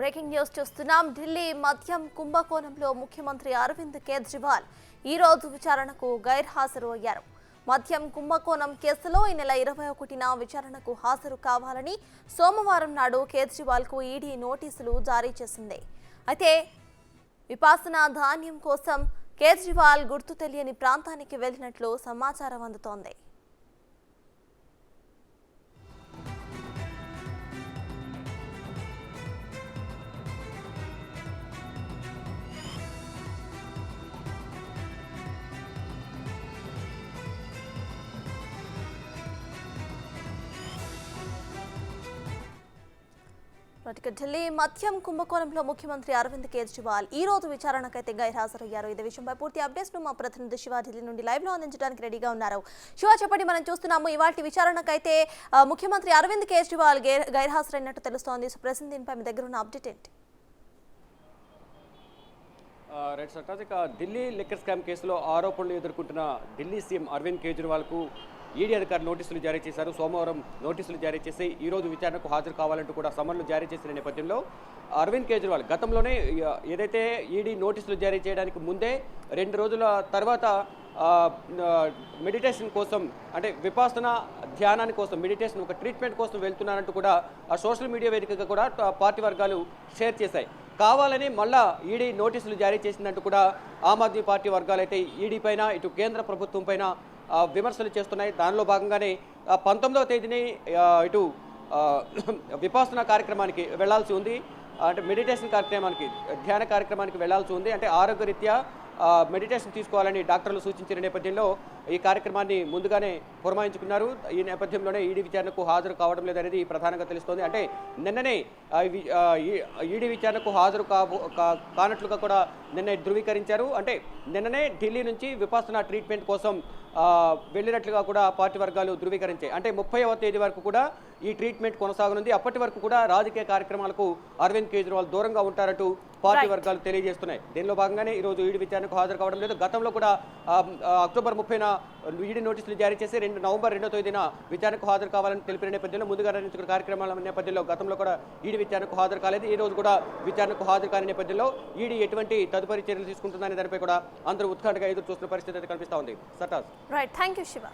Breaking news చూస్తున్నాం. ఢిల్లీ మద్యం కుంభకోణంలో ముఖ్యమంత్రి అరవింద్ కేజ్రీవాల్ ఈ రోజు విచారణకు గైర్హాజరు అయ్యారు. మద్యం కుంభకోణం కేసులో ఈ నెల 21న విచారణకు హాజరు కావాలని సోమవారం నాడు కేజ్రీవాల్కు ఈడీ నోటీసులు జారీ చేసింది. అయితే విపాసన ధాన్యం కోసం కేజ్రీవాల్ గుర్తు తెలియని ప్రాంతానికి వెళ్లినట్లు సమాచారం అందుతోంది. ఢిల్లీ మద్యం కుంభకోణంలో ముఖ్యమంత్రి అరవింద్ కేజ్రీవాల్ ఈ రోజు విచారణకైతే గైర్హాజరయ్యారు. ఇదే విషయంపై పూర్తి అప్డేట్స్ ను మా ప్రతినిధి శివ ఢిల్లీ నుండి లైవ్ లో అందించడానికి రెడీగా ఉన్నారు. శివ, చెప్పండి, మనం చూస్తున్నాము ఇవాళ విచారణకైతే ముఖ్యమంత్రి అరవింద్ కేజ్రీవాల్ గైర్హాజరైనట్టు తెలుస్తోంది. సో ప్రెసెంట్ దీనిపై మీ దగ్గర ఉన్న అప్డేట్ ఏంటి? రైట్ సర్టాజ్, ఇక ఢిల్లీ లిక్కర్ స్కామ్ కేసులో ఆరోపణలు ఎదుర్కొంటున్న ఢిల్లీ సీఎం అరవింద్ కేజ్రీవాల్కు ఈడీ అధికారులు నోటీసులు జారీ చేశారు. సోమవారం నోటీసులు జారీ చేసి ఈరోజు విచారణకు హాజరు కావాలంటూ కూడా సమన్లు జారీ చేసిన నేపథ్యంలో అరవింద్ కేజ్రీవాల్ గతంలోనే ఏదైతే ఈడీ నోటీసులు జారీ చేయడానికి ముందే 2 రోజుల తర్వాత మెడిటేషన్ కోసం, అంటే విపాసన ధ్యానాని కోసం, మెడిటేషన్ ఒక ట్రీట్మెంట్ కోసం వెళ్తున్నారంటూ కూడా ఆ సోషల్ మీడియా వేదికగా కూడా పార్టీ వర్గాలు షేర్ చేశాయి. కావాలని మళ్ళా ఈడీ నోటీసులు జారీ చేసిందంటూ కూడా ఆమ్ ఆద్మీ పార్టీ వర్గాలు అయితే ఈడీ పైన, ఇటు కేంద్ర ప్రభుత్వం పైన విమర్శలు చేస్తున్నాయి. దానిలో భాగంగానే 19వ తేదీని ఇటు విపాసన కార్యక్రమానికి వెళ్లాల్సి ఉంది. అంటే మెడిటేషన్ కార్యక్రమానికి, ధ్యాన కార్యక్రమానికి వెళ్లాల్సి ఉంది. అంటే ఆరోగ్యరీత్యా మెడిటేషన్ తీసుకోవాలని డాక్టర్లు సూచించిన నేపథ్యంలో ఈ కార్యక్రమాన్ని ముందుగానే పురమాయించుకున్నారు. ఈ నేపథ్యంలోనే ఈడీ విచారణకు హాజరు కావడం లేదనేది ప్రధానంగా తెలుస్తోంది. అంటే నిన్ననే ఈడీ విచారణకు హాజరు కానట్లుగా కూడా నిన్న ధృవీకరించారు. అంటే నిన్ననే ఢిల్లీ నుంచి విపాసన ట్రీట్మెంట్ కోసం వెళ్ళినట్లుగా కూడా పార్టీ వర్గాలు ధృవీకరించాయి. అంటే 30వ తేదీ వరకు కూడా ఈ ట్రీట్మెంట్ కొనసాగనుంది. అప్పటి వరకు కూడా రాజకీయ కార్యక్రమాలకు అరవింద్ కేజ్రీవాల్ దూరంగా ఉంటారంటూ పార్టీ వర్గాలు తెలియజేస్తున్నాయి. దీనిలో భాగంగానే ఈరోజు ఈడీ విచారణకు హాజరు కావడం లేదు. గతంలో కూడా అక్టోబర్ 30న ఈడీ నోటీసులు జారీ చేసి నవంబర్ 2వ తేదీన విచారణకు హాజరు కావాలని తెలిపిన నేపథ్యంలో ముందుగా నిర్ణయించుకున్న కార్యక్రమాల నేపథ్యంలో గతంలో కూడా ఈడీ విచారణకు హాజరు కాలేదు. ఈ రోజు కూడా విచారణకు హాజరు కాని నేపథ్యంలో ఈడీ ఎటువంటి తదుపరి చర్యలు తీసుకుంటుందనే దానిపై కూడా అందరూ ఉత్కంఠగా ఎదురు చూస్తున్న పరిస్థితి అయితే కనిపిస్తా ఉంది. Sartaj. Right, thank you Shiva.